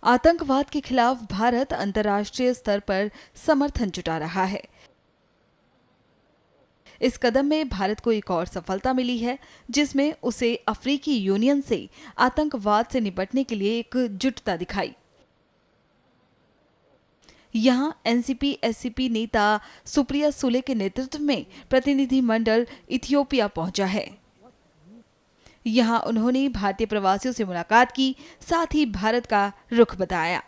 आतंकवाद के खिलाफ भारत अंतर्राष्ट्रीय स्तर पर समर्थन जुटा रहा है। इस कदम में भारत को एक और सफलता मिली है, जिसमें उसे अफ्रीकी यूनियन से आतंकवाद से निपटने के लिए एकजुटता दिखाई। यहां एनसीपी-एससीपी नेता सुप्रिया सुले के नेतृत्व में प्रतिनिधिमंडल इथियोपिया पहुंचा है। यहां उन्होंने भारतीय प्रवासियों से मुलाकात की, साथ ही भारत का रुख बताया।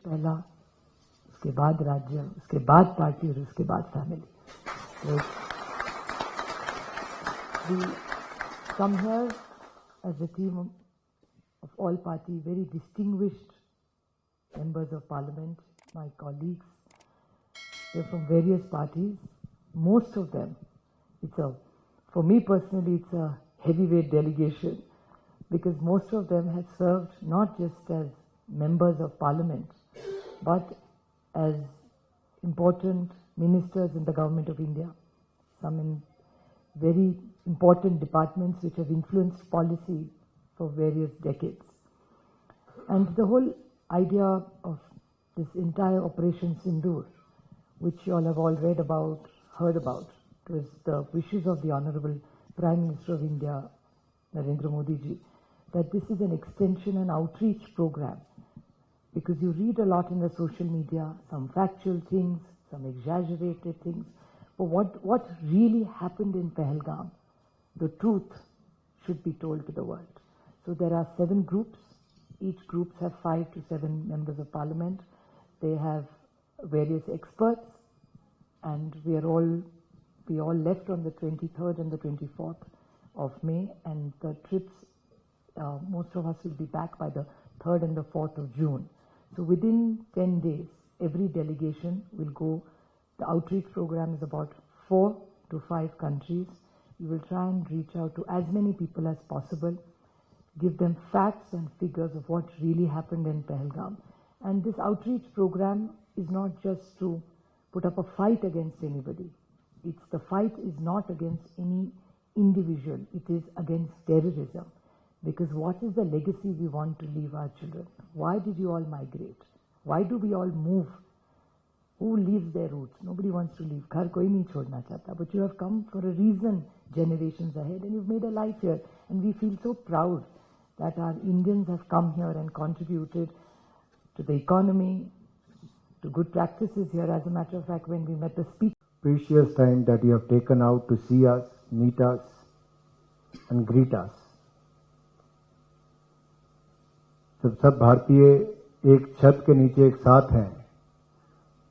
पहला, उसके बाद राज्य, उसके बाद पार्टी और उसके बाद family. We come here as a team of all party, very distinguished members of parliament, my colleagues. They're from various parties. Most of them, for me personally, it's a heavyweight delegation because most of them have served not just as members of parliament, but as important ministers in the government of India, some in very important departments which have influenced policy for various decades. And the whole idea of this entire Operation Sindoor, which you all have all read about, heard about, it was the wishes of the Honorable Prime Minister of India, Narendra Modi ji, that this is an extension and outreach program. Because you read a lot in the social media, some factual things, some exaggerated things, but what really happened in Pahalgam, the truth should be told to the world. So there are 7 groups. Each group have 5 to 7 members of parliament. They have various experts, and we all left on the 23rd and the 24th of May, and the trips, most of us will be back by the 3rd and the 4th of June. So within 10 days, every delegation will go. The outreach program is about 4 to 5 countries. We will try and reach out to as many people as possible, give them facts and figures of what really happened in Pahalgam. And this outreach program is not just to put up a fight against anybody. The fight is not against any individual. It is against terrorism. Because what is the legacy we want to leave our children? Why did you all migrate? Why do we all move? Who leaves their roots? Nobody wants to leave. Ghar koi nahi chhodna chahta. But you have come for a reason generations ahead, and you've made a life here. And we feel so proud that our Indians have come here and contributed to the economy, to good practices here. As a matter of fact, when we met the speaker, precious time that you have taken out to see us, meet us, and greet us. जब सब भारतीय एक छत के नीचे एक साथ हैं,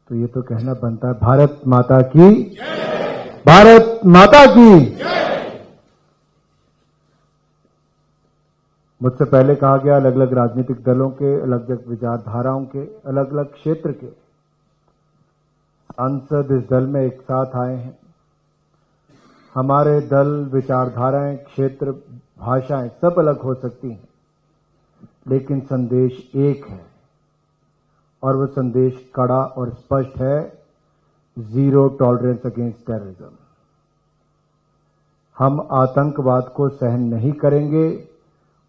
तो ये तो कहना बनता है, भारत माता की जय! भारत माता की जय! मुझसे पहले कहा गया, अलग अलग राजनीतिक दलों के, अलग अलग विचारधाराओं के, अलग अलग क्षेत्र के सांसद इस दल में एक साथ आए हैं। हमारे दल, विचारधाराएं, क्षेत्र, भाषाएं सब अलग हो सकती हैं, लेकिन संदेश एक है, और वो संदेश कड़ा और स्पष्ट है, जीरो टॉलरेंस अगेंस्ट टेररिज्म। हम आतंकवाद को सहन नहीं करेंगे।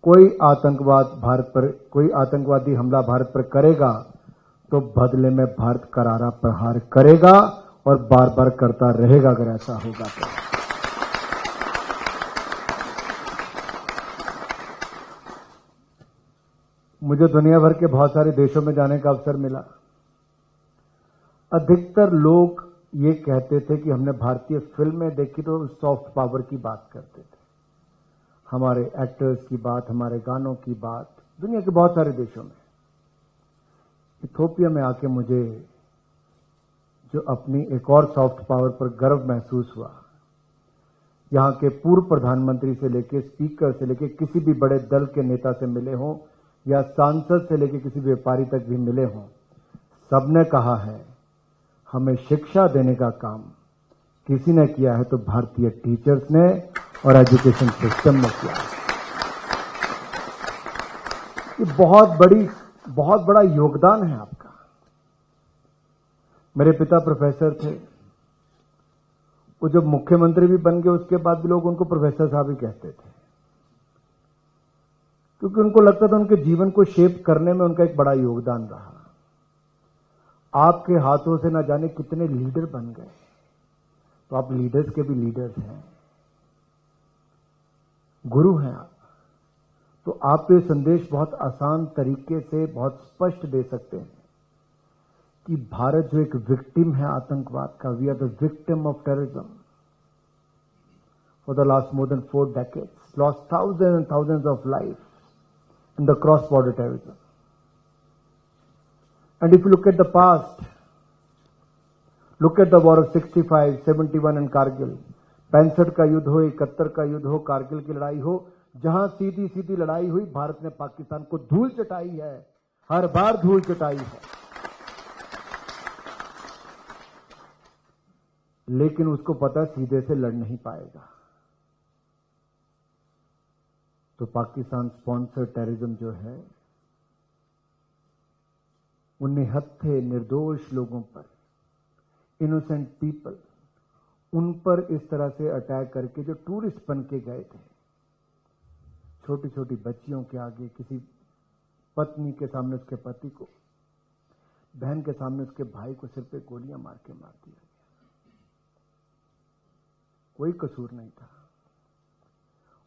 कोई आतंकवादी हमला भारत पर करेगा तो बदले में भारत करारा प्रहार करेगा और बार बार करता रहेगा अगर ऐसा होगा तो। मुझे दुनिया भर के बहुत सारे देशों में जाने का अवसर मिला। अधिकतर लोग ये कहते थे कि हमने भारतीय फिल्में देखी तो सॉफ्ट पावर की बात करते थे, हमारे एक्टर्स की बात, हमारे गानों की बात, दुनिया के बहुत सारे देशों में। इथियोपिया में आके मुझे जो अपनी एक और सॉफ्ट पावर पर गर्व महसूस हुआ, यहां के पूर्व प्रधानमंत्री से लेकर स्पीकर से लेकर किसी भी बड़े दल के नेता से मिले हों या सांसद से लेकर किसी व्यापारी तक भी मिले हों, सबने कहा है हमें शिक्षा देने का काम किसी ने किया है तो भारतीय टीचर्स ने और एजुकेशन सिस्टम ने किया है। ये बहुत बड़ा योगदान है आपका। मेरे पिता प्रोफेसर थे, वो जब मुख्यमंत्री भी बन गए उसके बाद भी लोग उनको प्रोफेसर साहब ही कहते थे। क्योंकि उनको लगता था उनके जीवन को शेप करने में उनका एक बड़ा योगदान रहा। आपके हाथों से ना जाने कितने लीडर बन गए, तो आप लीडर्स के भी लीडर्स हैं, गुरु हैं आप। तो आप ये संदेश बहुत आसान तरीके से बहुत स्पष्ट दे सकते हैं कि भारत जो एक विक्टिम है आतंकवाद का, we are the victim of terrorism for the last more than 4 decades, lost thousands and thousands of lives in the cross-border terrorism. And if you look at the past, look at the war of 65, 71 and Kargil, 65 का युद्ध हो, 71 का युद्ध हो, कारगिल की लड़ाई हो, जहां सीधी सीधी लड़ाई हुई, भारत ने पाकिस्तान को धूल चटाई है, हर बार धूल चटाई है। लेकिन उसको पता सीधे से लड़ नहीं पाएगा। तो पाकिस्तान स्पॉन्सर्ड टेररिज्म जो है, वो निहत्थे निर्दोष लोगों पर, इनोसेंट पीपल, उन पर इस तरह से अटैक करके जो टूरिस्ट बन के गए थे, छोटी छोटी बच्चियों के आगे, किसी पत्नी के सामने उसके पति को, बहन के सामने उसके भाई को सिर पे गोलियां मार के मार दिया गया। कोई कसूर नहीं था।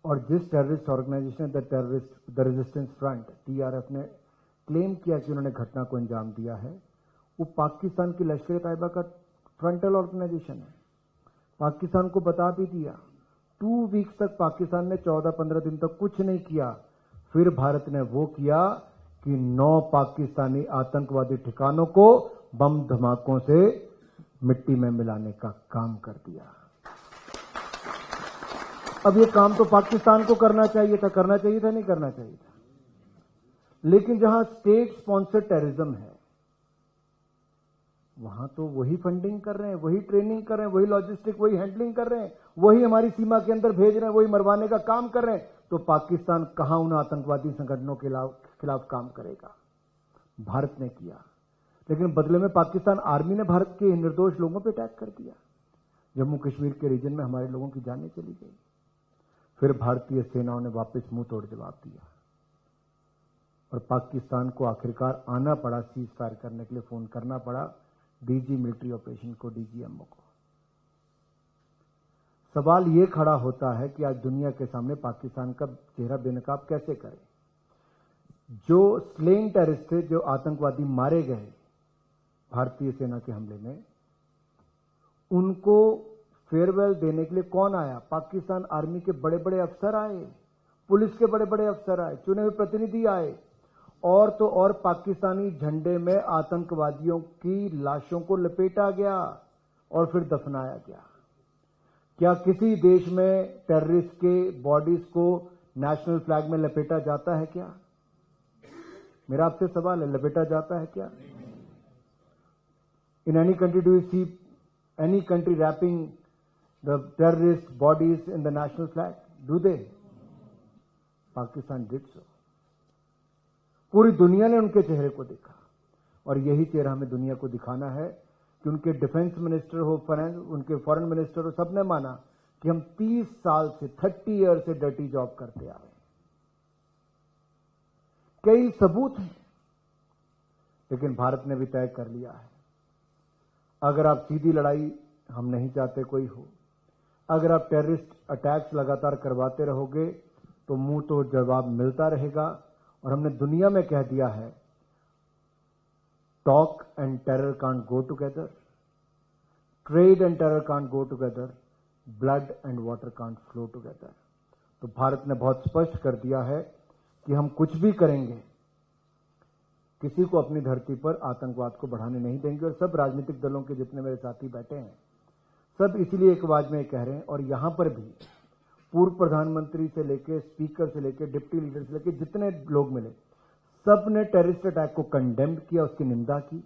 और जिस terrorist organization the resistance front TRF ने क्लेम किया कि उन्होंने घटना को अंजाम दिया है, वो पाकिस्तान की लश्कर तैयबा का फ्रंटल ऑर्गेनाइजेशन है। पाकिस्तान को बता भी दिया। 2 वीक्स तक पाकिस्तान ने 14-15 दिन तक कुछ नहीं किया। फिर भारत ने वो किया कि 9 पाकिस्तानी आतंकवादी ठिकानों को बम धमाकों से मिट्टी में मिलाने का काम कर दिया। अब ये काम तो पाकिस्तान को करना चाहिए था, नहीं करना चाहिए था। लेकिन जहां स्टेट स्पॉन्सर्ड टेररिज्म है, वहां तो वही फंडिंग कर रहे हैं, वही ट्रेनिंग कर रहे हैं, वही लॉजिस्टिक, वही हैंडलिंग कर रहे हैं, वही हमारी सीमा के अंदर भेज रहे हैं, वही मरवाने का काम कर रहे हैं। तो पाकिस्तान कहां उन आतंकवादी संगठनों के खिलाफ काम करेगा? भारत ने किया, लेकिन बदले में पाकिस्तान आर्मी ने भारत के निर्दोष लोगों पर अटैक कर दिया। जम्मू कश्मीर के रीजन में हमारे लोगों की जानें चली गई। फिर भारतीय सेनाओं ने वापस मुंह तोड़ जवाब दिया और पाकिस्तान को आखिरकार आना पड़ा, सीज फायर करने के लिए फोन करना पड़ा डीजी मिलिट्री ऑपरेशन को, DGMO को। सवाल यह खड़ा होता है कि आज दुनिया के सामने पाकिस्तान का चेहरा बेनकाब कैसे करें। जो स्लेइंग टेररिस्ट थे, जो आतंकवादी मारे गए भारतीय सेना के हमले में, उनको फेयरवेल देने के लिए कौन आया? पाकिस्तान आर्मी के बड़े बड़े अफसर आए, पुलिस के बड़े बड़े अफसर आए, चुने हुए प्रतिनिधि आए, और तो और पाकिस्तानी झंडे में आतंकवादियों की लाशों को लपेटा गया और फिर दफनाया गया। क्या किसी देश में टेररिस्ट के बॉडीज को नेशनल फ्लैग में लपेटा जाता है क्या? मेरा आपसे सवाल है, लपेटा जाता है क्या? In any country do you see any country wrapping the terrorist bodies in the national flag? Do they? Pakistan did so. पूरी दुनिया ने उनके चेहरे को देखा और यही चेहरा हमें दुनिया को दिखाना है कि उनके डिफेंस मिनिस्टर हो, उनके फॉरेन मिनिस्टर हो, सबने माना कि हम 30 साल से 30 ईयर से डर्टी जॉब करते आ रहे हैं। कई सबूत हैं, लेकिन भारत ने भी तय कर लिया है, अगर आप सीधी लड़ाई हम नहीं चाहते कोई हो, अगर आप टेररिस्ट अटैक्स लगातार करवाते रहोगे तो मुंह तो जवाब मिलता रहेगा। और हमने दुनिया में कह दिया है, talk and terror can't go together, trade and terror can't go together, blood and water can't flow together. तो भारत ने बहुत स्पष्ट कर दिया है कि हम कुछ भी करेंगे, किसी को अपनी धरती पर आतंकवाद को बढ़ाने नहीं देंगे। और सब राजनीतिक दलों के जितने मेरे साथी बैठे हैं, सब इसलिए एक आवाज में कह रहे हैं, और यहां पर भी पूर्व प्रधानमंत्री से लेकर स्पीकर से लेकर डिप्टी लीडर से लेकर जितने लोग मिले, सब ने टेररिस्ट अटैक को कंडेम्ड किया, उसकी निंदा की।